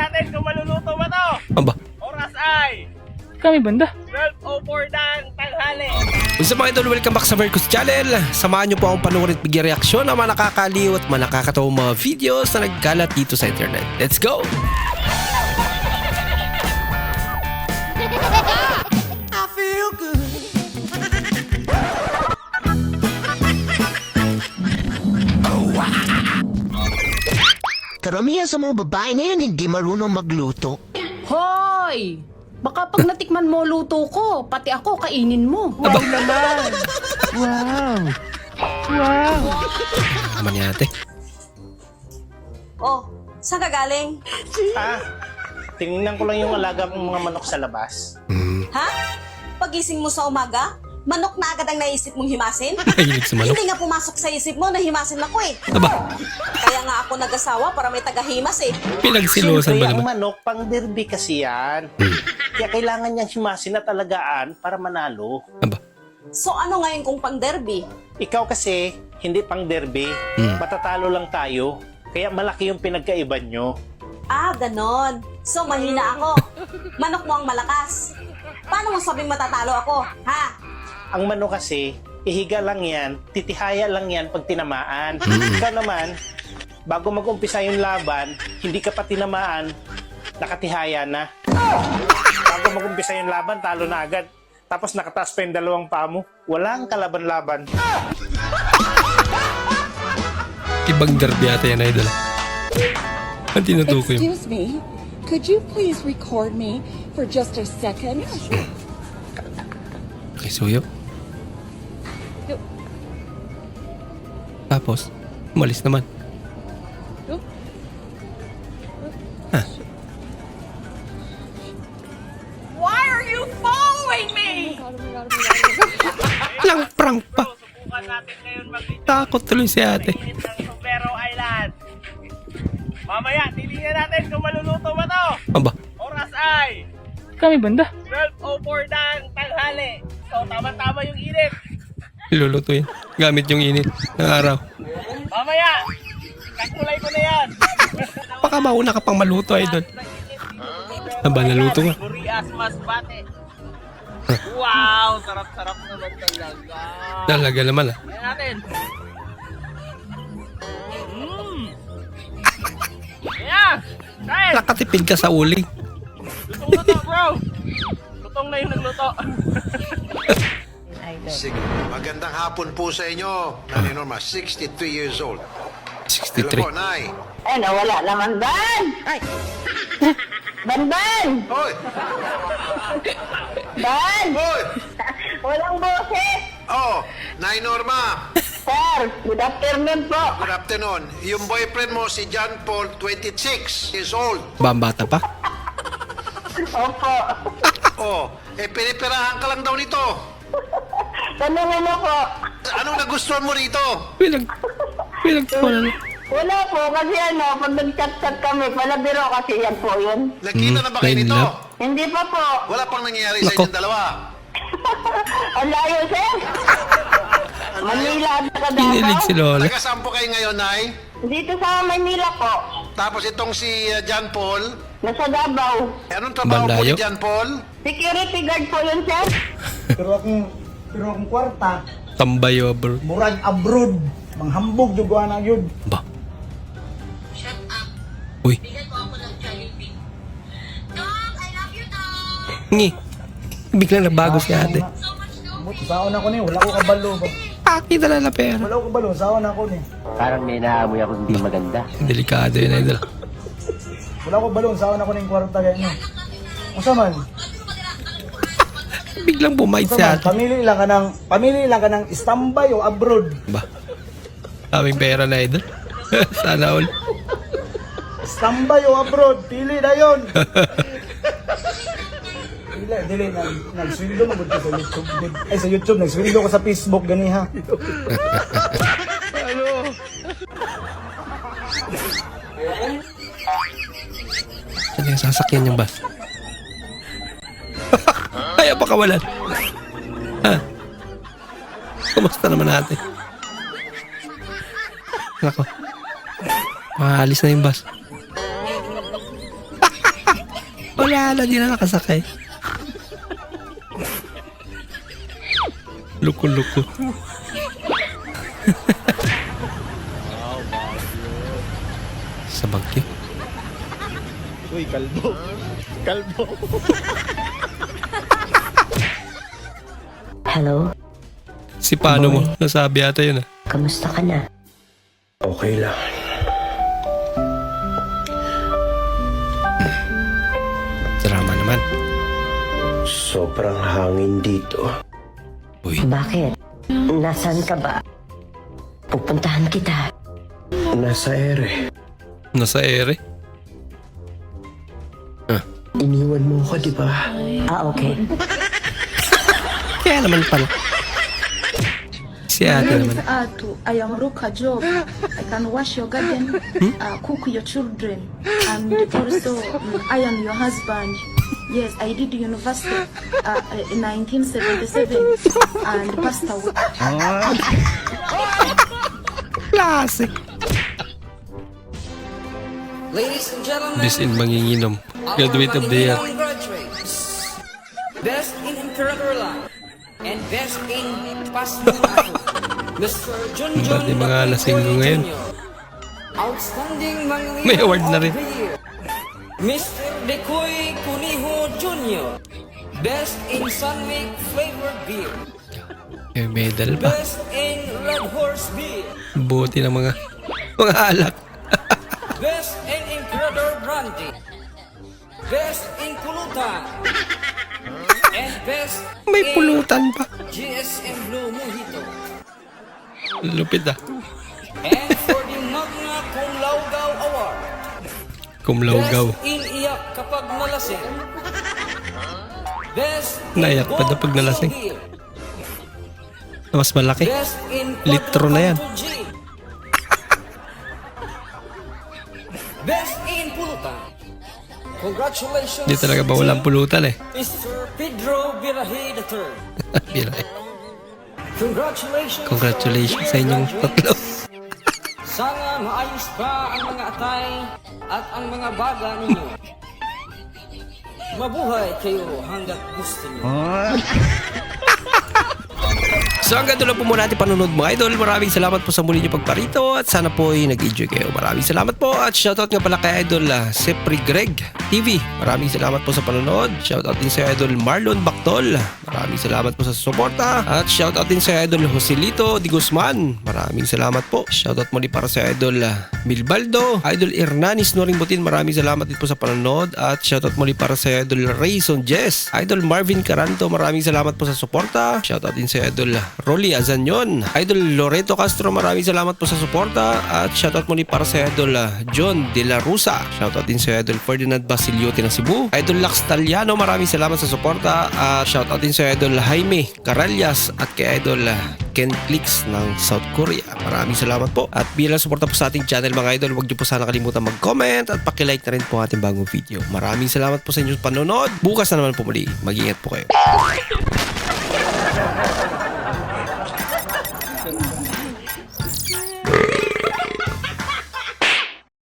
natin kung maluluto ba to. Aba, Oras ay Kami banda. 12:04 ng tanghali. what's up mga idol, welcome back sa Vercos Channel. Samahan nyo po akong panoorin at bigyan reaksyon ng mga nakakaliw at mga nakakatawang mga videos na nagkalat dito sa internet. Let's go! I feel good. Karamihan sa mga babae na yan hindi marunong magluto. Hoy! Baka pag natikman mo luto ko, pati ako kainin mo. Wow naman. Wow. Wow. Naman niya ate. Oh, saan ka galing? Tingnan ko lang yung alaga kong mga manok sa labas. Ha? Pagising mo sa umaga, manok na agad ang naisip mong himasin? Mahilig sa manok. Hindi nga pumasok sa isip mo na himasin ako eh. Aba, Kaya nga ako nag-asawa para may taga-himas eh. pinagsilosan ba Siyempre, ang naman? manok pang derby kasi yan. Kaya kailangan niyang himasin at alagaan para manalo. Aba, So ano ngayon kung pang derby? Ikaw kasi, hindi pang derby. Matatalo lang tayo. Kaya malaki yung pinagkaiban nyo. Ah, ganon. So mahina ako. Manok mo ang malakas. Paano mo sabing matatalo ako? Ha? Ang manok kasi, ihiga lang yan, titihaya lang yan pag tinamaan. Ikaw naman, bago mag-umpisa yung laban, hindi ka pa tinamaan, nakatihaya na. Bago mag-umpisa yung laban, talo na agad. Tapos nakataas pa yung dalawang paa mo. Walang kalaban-laban. ibang derby ata yan idol. Ang tinutukoy mo. Excuse me, could you please record me for just a second? Okay, suyo. Tapos, umalis naman. Why are you following me? Lang prank pa. Subukan natin ngayon mag-video Takot tuloy si ate. ng Sombrero Island. Mamaya, titingnan natin kung maluluto ba to. Aba, Oras ay Kami banda. 12:04 ng tanghali. So, tama-tama yung init. lulutuin. Gamit yung init ng araw. Mamaya, kakulay ko na yan. Baka mauna ka pang maluto idol. Aba, naluto nga. Burias masbate. Wow, sarap-sarap naman talaga. Talaga naman ah. Ayan natin. Ayan! Guys, Nakatipid ka sa uling. lutong-luto bro. Lutong na yung nagluto. Sige. Magandang hapon po sa inyo. Nanay Norma, 63 years old. Hello 63. po, Nay. Ay, nawala naman, Ban! Ay! Ban! Hoy! Ban! Hoy! Walang boses! Oh, Nay Norma. Sir, good afternoon po. Good afternoon. Yung boyfriend mo, si John Paul, 26 years old. Bambata pa. Opo. Oh, pinipirahan ka lang daw nito. Tanungin mo po. Anong nagustuhan mo rito? Pinagtunan. Wala po, kasi pag nag-chat-chat kami, palabiro kasi yan po yun. Nagkita na ba kayo Line nito? love. Hindi pa po. Wala pang nangyayari sa Nako. inyong dalawa. Ang layo, sir. Manila at saka Kinilig si Davao. Lola. Taga saan po kayo ngayon, Nay? Dito sa Manila po. Tapos itong si John Paul. Nasa Davao. Anong trabaho po Bandayo? ni John Paul? Security guard po yun, sir. Pero akong kwarta, Tambayo bro. murag abroad, manghambog jud na yun. Ba? Uy. Ngi. Biglang nagbago si ate. Saon ako ni, wala ko kabalo ba? Pakita na pera. Wala ko kabalo, saon ako ni. Parang may naamoy ako hindi maganda. Delikado yun idol. Wala ko balon, saon ako ning kwarta ganyan. Unsa man? Biglang bumait si Unsa man? ate. Pamili lang ka ng standby o abroad. Ba? Daming pera na idol. Sana all. Standby o abroad, pili na yon. Dili nagsweldo magud ko sa YouTube. Ay sa YouTube nagsweldo ko sa Facebook gani ha. Ano yung sasakyan yung bus? Ay, apakawalan. Ha? Kumusta naman natin? Nako. Maalis na yung bus. Wala na, di na nakasakay. Luko-luko. Sa bagyo. Uy, kalbo. Kalbo. Hello? Si paano mo? Nasabi ata yun ah. Kamusta ka na? Okay lang. Drama naman. Sobrang hangin dito. Uy, Bakit? Nasaan ka ba? Pupuntahan kita. Nasa ere. nasa ere. Iniwan mo ko, di ba? Ah, okay. Kaya naman pala. Si ate naman. I am Ruka Job. I can wash your garden, cook your children, and also I am your husband. Yes, I did university in 1977 and passed away. Klase. Ladies and gentlemen, This in manginginom. Graduate of the year. graduates. Best in Imperator Line and best in Pasmunato. Mr. Junjun Ba't yung mga lasinggo ngayon? Outstanding manginginom May award na rin. of the year. Mr. Decoy Cuniho Jr. Best in Sunmake Flavored Beer. May medal pa. Best in Red Horse Beer. Buti ng mga alak. Best in Imperator Brandy. Best in Pulutan. And best May in pulutan pa. GSM Blue Mojito. Lupit ah. And for the Magna Cum Laude Award. Kumlawgaw. Best in iyak kapag nalasing. Best in Naiyak pa daw pag nalasing. Gold Beer. Mas malaki. Best in Litro na yan. Quadrucanto G. Best in Pulutan. Congratulations. Di talaga ba walang pulutan eh. Mr. Pedro Birahe III. Bira eh. Congratulations. Congratulations sa inyong tatlo. Sana maayos pa ang mga atay at ang mga baga ninyo. Mabuhay kayo hanggat gusto niyo. So hanggang doon lang po muna ating panunod mga idol. Maraming salamat po sa muli niyo pagparito at sana po ay nag-enjoy kayo. Maraming salamat po at shoutout nga pala kay idol Sepri Greg TV. Maraming salamat po sa panunod. Shoutout din sa idol Marlon Bactol. Maraming salamat po sa suporta at shoutout din sa idol Joselito Di Guzman. Maraming salamat po. Shoutout muli para sa idol Milbaldo, idol Hernanis Noring Butin. Maraming salamat din po sa panunod at shoutout muli para sa idol Rayson Jess, idol Marvin Caranto. Maraming salamat po sa suporta. Shoutout din sa idol Rolly Azanyon, idol Loreto Castro. Maraming salamat po sa suporta at shoutout muli para sa idol John De La Rusa. Shoutout din sa idol Ferdinand Basiliote ng Cebu, idol Lax Taliano. Maraming salamat sa suporta at shoutout din sa idol Jaime Caralias at kay idol Ken Clicks ng South Korea. Maraming salamat po at bilang suporta po sa ating channel mga idol, huwag niyo po sana kalimutan mag-comment at pakilike na rin po ang ating bagong video. Maraming salamat po sa inyong panonood. Bukas na naman po muli. Mag-ingat po kayo.